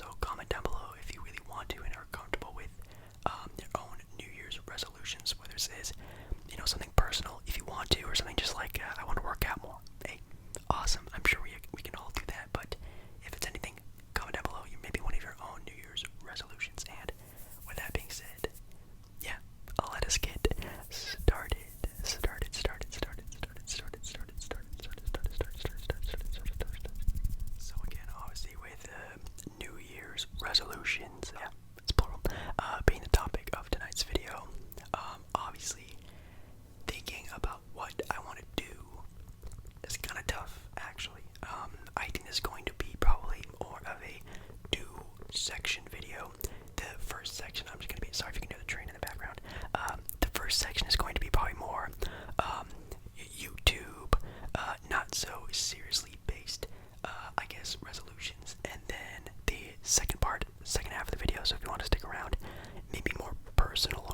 also comment down below if you really want to and are comfortable with your own New Year's resolutions, whether it is, something personal if you want to, or something just like, I want to work out more. Hey, awesome. I'm sure we can all do that, but if it's anything, comment down below. Maybe one of your own New Year's resolutions. And with that being said, yeah, let us get started. So again, obviously with New Year's resolutions, yeah, it's plural, being the topic of tonight's video. Obviously, thinking about what I want to do is kind of tough, actually. I think this is going to be probably more of a two-section video. The first section, I'm just going to be, sorry if you can hear the train in the background. The first section is going to be probably more YouTube, not so seriously based, I guess, resolutions. And then the second half of the video, so if you want to stick around, maybe more personal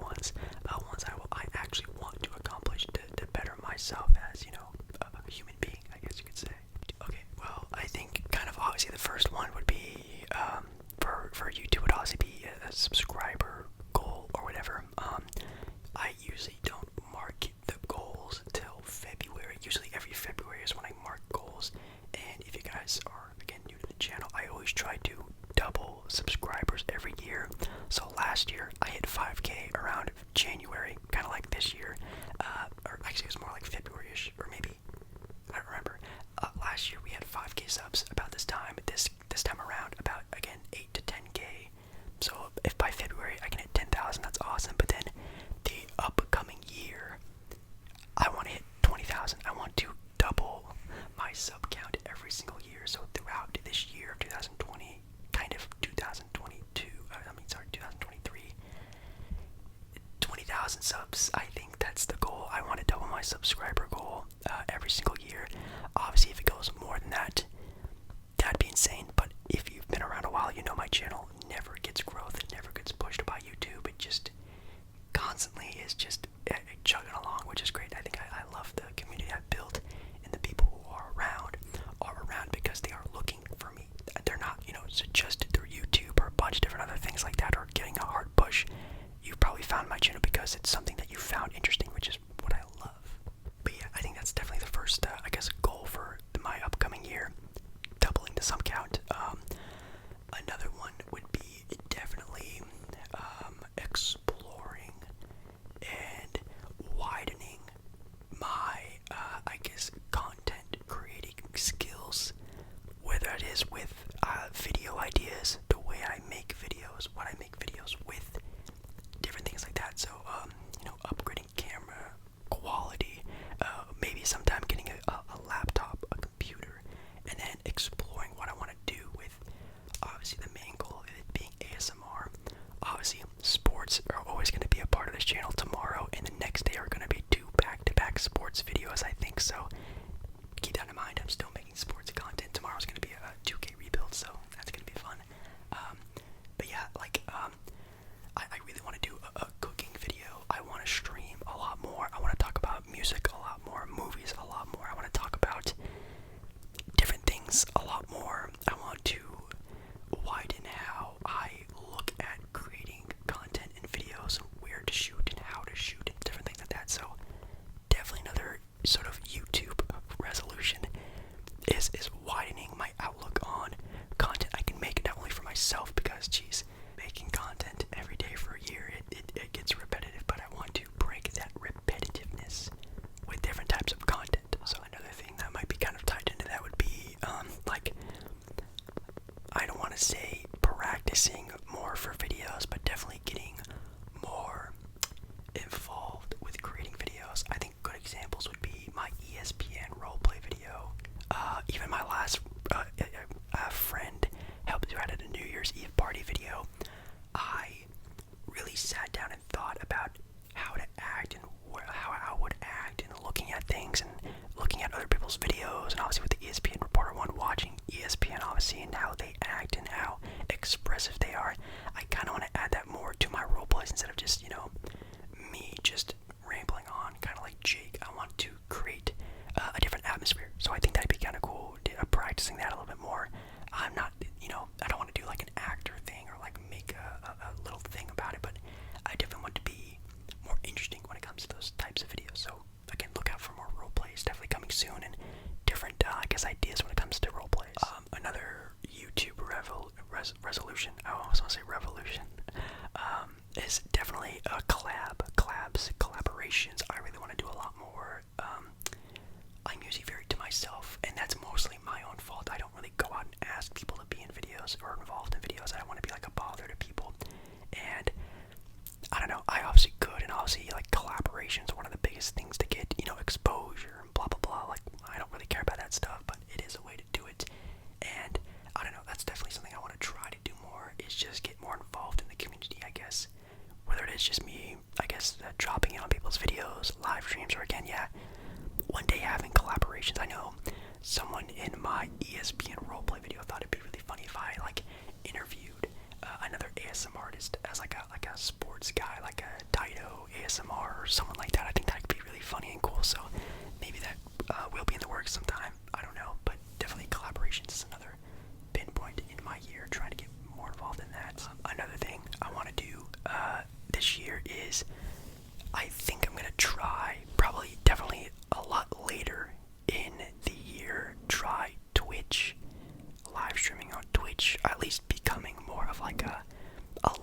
ones, ones I actually want to accomplish to better myself as, a human being, I guess you could say. Okay, well, I think kind of obviously the first one would be, for YouTube would obviously be a subscriber goal or whatever. I usually don't mark the goals till February. Usually every February is when I mark goals. And if you guys are, again, new to the channel, I always try to double subscribers every year. So last year I hit 5K around January, kind of like this year. Or actually it was more like February-ish, or maybe, I don't remember. Last year we had 5K subs about this time. This time around, about, again, 8 to 10K. So if by February I can hit 10,000, that's awesome. But then the upcoming year, I want to hit 20,000. I want to double my sub count every single year. So throughout this year of 2020, kind of 2022, 2023, 20,000 subs. I think that's the goal. I want to double my subscriber goal every single year. Obviously, if it goes more than that, that'd be insane. But if you've been around a while, you know my channel never gets growth. It never gets pushed by YouTube. It just constantly is just chugging along, which is great. I think I love the community I've built, and the people who are around because they are looking for me. They're not, just through YouTube or a bunch of different other things like that, or getting a hard push. You've probably found my channel because it's something that you found interesting, which is what I love. But yeah, I think that's definitely the first, I guess, goal for my upcoming year, doubling the sub count. Another one would be definitely exploring and widening my, I guess, content creating skills, whether it is with video ideas, the way I make videos, what I make videos with, different things like that. So, upgrading camera quality, maybe sometime getting a laptop, a computer, and then exploring what I want to do with, obviously, the main goal of it being ASMR. Obviously, sports are always going to be a part of this channel. Tomorrow and the next day are going to be 2 back-to-back sports videos, I think. So keep that in mind. I'm still making sports content. Tomorrow's going to be a 2K rebuild, so that's going to be fun. But yeah, I really want to do a cooking video. I want to stream a lot more. I want to talk about music a lot more, movies a lot more. I want to talk about different things a lot more. I want to widen how I look at creating content and videos, and where to shoot and how to shoot and different things like that. So definitely another sort of YouTube resolution is widening my outlook on content I can make, not only for myself, because geez, making content every day for a year, it gets repetitive, but I want to break that repetitiveness with different types of content. So another thing that might be kind of tied into that would be I don't want to say practicing more for videos, but definitely getting more involved with creating videos. I think good examples would be my ESPN roleplay video. Even my last friend helped me out at a New Year's Eve party video. I really sat down and thought about how to act and how I would act, and looking at things and looking at other people's videos, and obviously with the ESPN reporter one, watching ESPN obviously and how they act and how expressive they are. I kind of want to add that more to my roleplays instead of just, me just rambling on, kind of like Jake. I want to create a different atmosphere. So I think that'd be kind of cool, practicing resolution. I almost want to say revolution. Is definitely collaborations. I really want to do a lot more. I'm usually very to myself, and that's mostly my own fault. I don't really go out and ask people to be in videos or involved in videos. I don't want to be like a bother to people, and I don't know. I obviously could, and obviously like collaborations are one of the biggest things to get, exposure and blah blah blah. Like I don't really care about that stuff, but it is a way to do it, and I don't know. That's definitely something I want to try to do more. Is just get more involved in the community, I guess. Whether it is just me, I guess, dropping in on people's videos, live streams, or again, yeah, one day having collaborations. I know someone in my ESPN roleplay video thought it'd be really funny if I like interviewed another ASMR artist as like a sports guy, like a Dido ASMR or someone like that. I think that could be really funny and cool. So maybe that will be in the works sometime. I don't know, but definitely collaborations is another pinpoint in my year. Trying to get more involved in that. Another thing I want to do this year is I think I'm gonna try, probably definitely a lot later in the year, try Twitch, live streaming on Twitch, at least becoming more of like a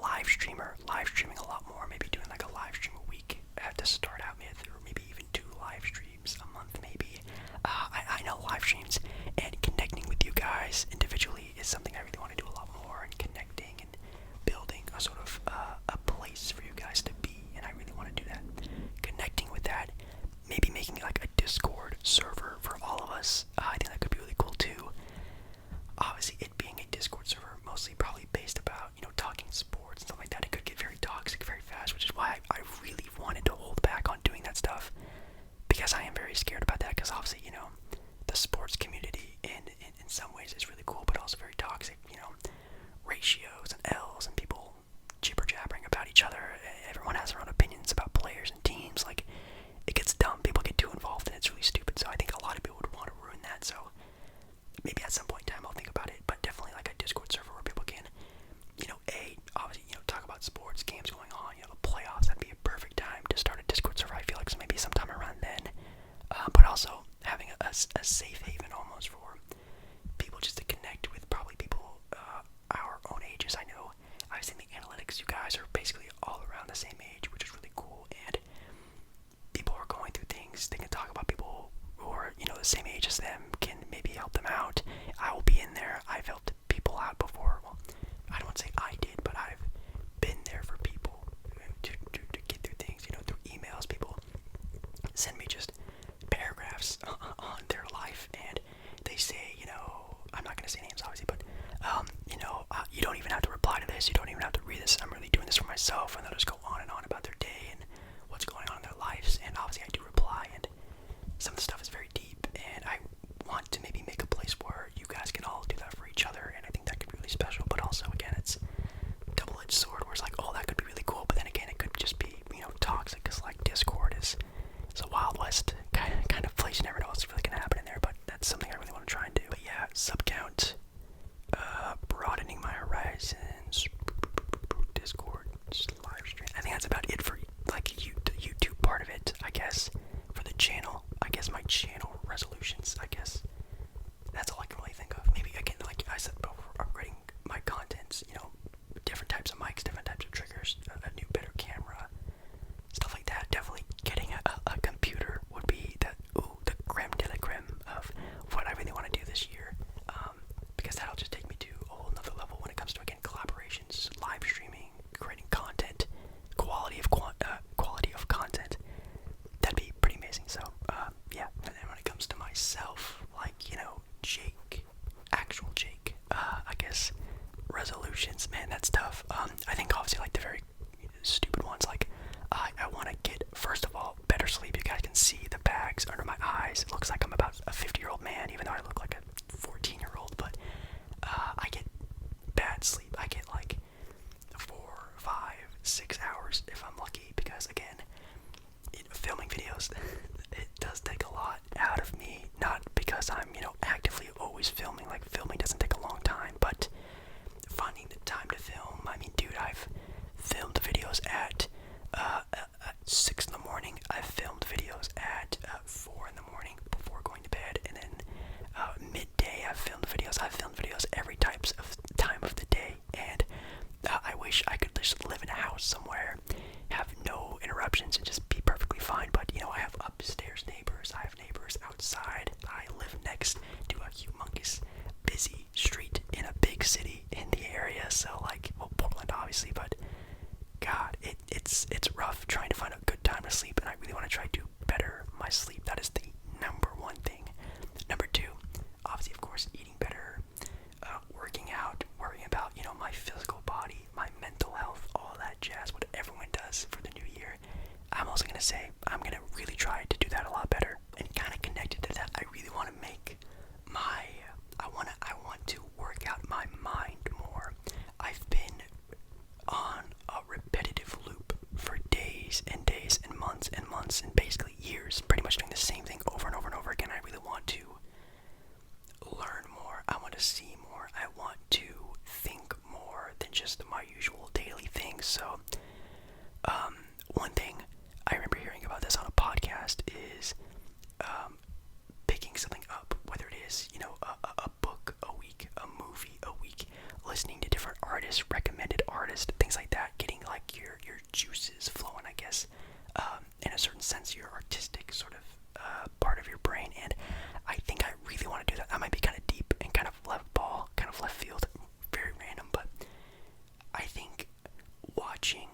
live streamer, live streaming a lot more, maybe doing like a live stream a week. I have to start out with, or maybe even 2 live streams a month maybe. I know live streams and connecting with you guys individually is something I really want to do a lot more, and connecting and building a sort of a place for you guys to be, and I really want to do that. Connecting with that, maybe making like a Discord server for all of us. I think that could be really cool too. Obviously, it being a Discord server, mostly probably based about, talking sports and stuff like that, it could get very toxic very fast, which is why I really wanted to hold back on doing that stuff, because I am very scared about that, because obviously, the sports community in some ways is really cool, but also very toxic, ratios and L's and people jibber-jabbering about each other. Everyone has their own opinions about players and teams. Like, it gets dumb. People get too involved and it's really stupid. So I think a lot of people would want to ruin that. So maybe at some point in time I'll think about it. But definitely like a Discord server where people can, obviously, talk about sports, games going on, the playoffs. That'd be a perfect time to start a Discord server. I feel like so maybe sometime around then. But also having a safe haven almost for people just to connect with, probably people our own ages. I know I've seen the analytics. You guys are basically all around the same age, which is really cool. And people are going through things. They can talk about people who are, the same age as them, can maybe help them out. I will be in there. I've helped people out before. Well, I don't want to say I did, but I've been there for people to get through things, through emails. People send me just paragraphs on their life, and they say, I'm not going to say names obviously, but you don't even have to reply to this, you don't even have to read this, I'm really doing this for myself, and they'll just go on and on about their day and what's going on in their lives, and obviously I do reply, and some of the stuff is very deep, and I want to maybe make a place where you guys can all do that for each other, and I think that could be really special. But also, again, it's a double-edged sword where it's like, oh, that could be really cool, but then again, it could just be, toxic, because like Discord is a Wild West kind of place. You never know what's really going to happen in there, but that's something I really want to try and do. But yeah, sub count, broadening my horizons, Discord, just live stream. I think that's about it for like the YouTube part of it, I guess. For the channel, I guess my channel resolutions, I guess that's all I can really think of. Maybe again, like I said before, upgrading my content, different types of mics, different types of triggers, a new better camera, stuff like that. Definitely getting a computer would be the creme de la creme of what I really want to do this year, because that'll just take me to a whole nother level when it comes to, again, collaborations, live streaming, creating content, quality of content. That'd be pretty amazing. So yeah. And then when it comes to myself, like, Jake, actual Jake, I guess resolutions, man, that's tough. I think obviously like the very stupid ones, like I want to get, first of all, better sleep. You guys can see the bags under my eyes. It looks like I'm about a 50-year-old man, even though I look like a 14-year-old. But I get bad sleep. I get like 4, 5, 6 hours if I'm lucky, because again, filming videos, it does take a lot out of me. Not because I'm, actively always filming. Like, filming doesn't take a long time, but finding the time to film. I mean, dude, I've filmed videos at 6 in the morning. I've filmed videos at 4 in the morning before going to bed, and then So, one thing I remember hearing about this on a podcast is picking something up, whether it is, a book a week, a movie a week, listening to different artists, recommended artists, things like that, getting like your juices flowing, I guess, in a certain sense, your artistic sort of part of your brain. And I think I really want to do that. That might be kind of deep and kind of left field, very random, but I think watching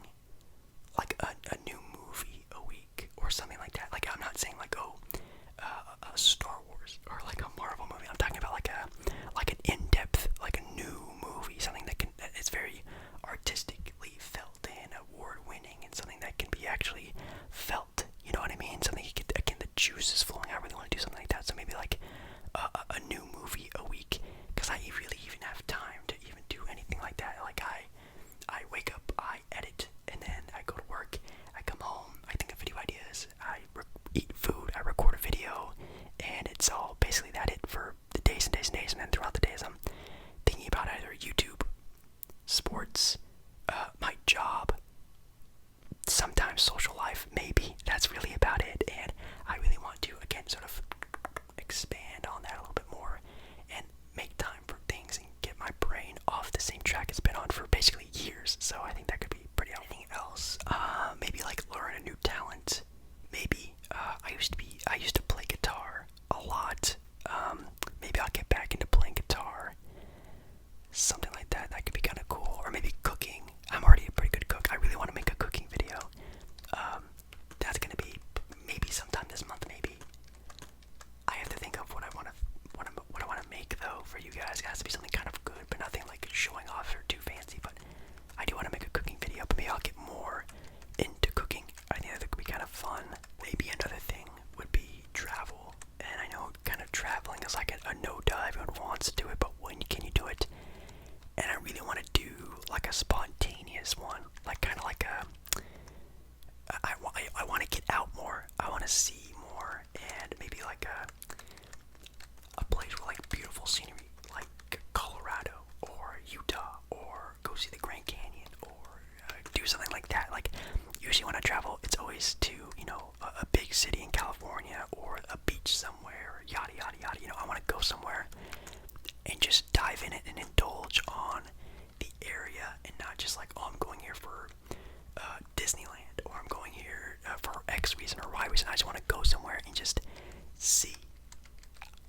like a new movie a week or something like that. Like, I'm not saying like, a Star Wars or like a Marvel movie. I'm talking about like an in-depth, like a new movie, something that is very artistically felt and award-winning, and something that can be actually felt. You know what I mean? Something you get, again, the juice is flowing. I really want to do something like that. So maybe like a new movie a week, because I really even have time to even do anything like that. Like, I wake up, I edit, and then I go to work, I come home, I think of video ideas, I eat food, I record a video, and it's all basically that it for the days and days and days. And then throughout the days I'm thinking about either YouTube, sports, my job, sometimes social life, maybe. That's really about it. And I really want to, again, sort of expand on that a little bit more and make time for things and get my brain off the same track it's been on for basically years. So I think that could be pretty helpful. Anything else? Maybe like learn a new talent. Maybe I used to play guitar a lot. Maybe I'll get back into playing guitar. Something like that. That could be kind of cool. Or maybe cooking. I'm already a pretty good cook. I really want to make a cooking video. That's gonna be maybe sometime this month. Maybe. I have to think of what I want to make though for you guys. It has to be something kind of good, but nothing like showing off or too fancy. But I do want to make a cooking video. But maybe I'll get more into cooking. I think that could be kind of fun. Maybe another thing would be travel. And I know kind of traveling is like a no-duh. Everyone wants to do it, but when can you do it? And I really want to do like a spontaneous one, like kind of like I want to get out more. I want to see more, and maybe like a place with like beautiful scenery, like Colorado or Utah, or go see the Grand Canyon, or do something like that. Like, usually when I travel, it's always to, a big city in California or a beach somewhere, yada yada yada. I want to go somewhere and just dive in it and indulge on the area, and not just like, oh, I'm going here for Disneyland, or I'm going here for X reason or Y reason. I just want to go somewhere and just see.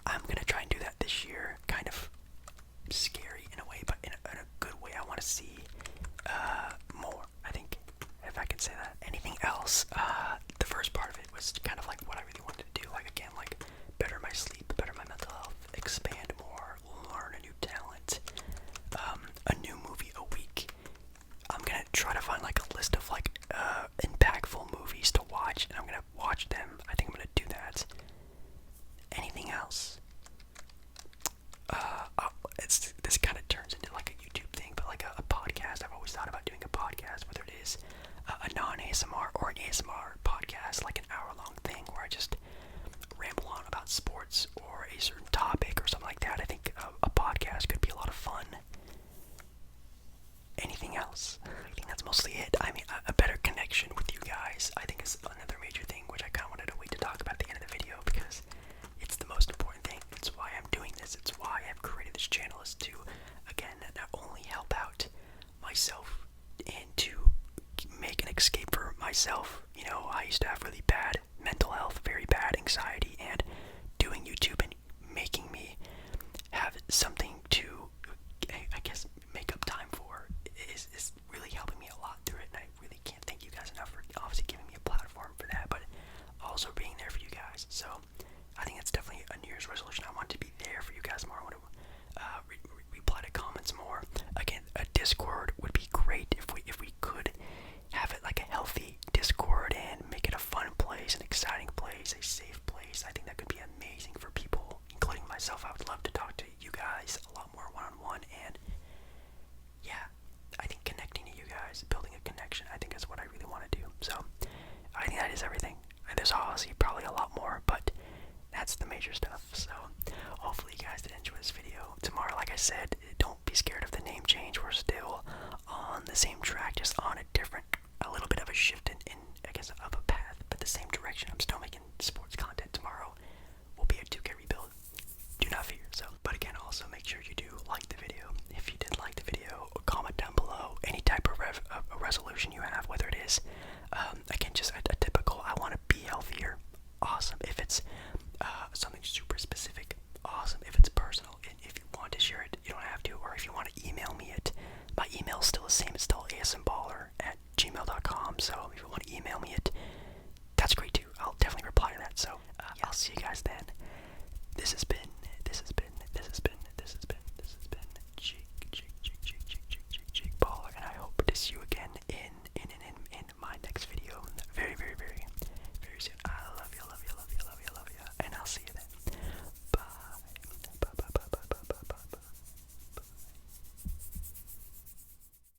I'm gonna try and do that this year. Kind of scary in a way, but in a good way. I want to see more, I think, if I can say that. Anything else? The first part of it was kind of like what I really wanted to do. Like, again, like better my sleep, better my mental health, expand more, learn a new talent, a new movie a week. I'm gonna try to find like a list of like impactful movies to watch, and I'm gonna watch them. I think I'm gonna do that. Anything else? This kind of turns into like a YouTube thing, but like a podcast. I've always thought about doing a podcast, whether it is a non-ASMR or an ASMR podcast, like an hour-long thing where I just ramble on about sports or a certain topic or something like that. I think a podcast could be a lot of fun. Anything else? I think that's mostly it. I mean, a better connection with you guys, I think, is another major thing, which I kind of wanted to wait to talk about at the end of the video, because it's the most important thing. It's why I'm doing this. It's why I've created this channel, is to, again, not only help out myself and to make an escape for myself. I used to have really bad mental health, very bad anxiety, and doing YouTube and making me have something to, I guess, make up time for is really helping me a lot through it. And I really can't thank you guys enough for obviously giving me a platform for that, but also being there for you guys. So I think that's definitely a New Year's resolution. I want to be there for you guys more. I want to reply to comments more. Again, a Discord would be great if we could have it like a healthy Discord and make it a fun place, an exciting place, a safe place. I think that could be amazing for people, including myself. I would love to talk to you guys a lot more one-on-one, and yeah, I think connecting to you guys, building a connection, I think is what I really want to do. So I think that is everything. There's obviously probably a lot more, but that's the major stuff. So hopefully you guys did enjoy this video. Tomorrow, like I said, don't be scared of the name change. We're still on the same track, just on a direction. I'm still making sports content. Tomorrow will be a 2K rebuild. Do not fear. So, but again, also make sure you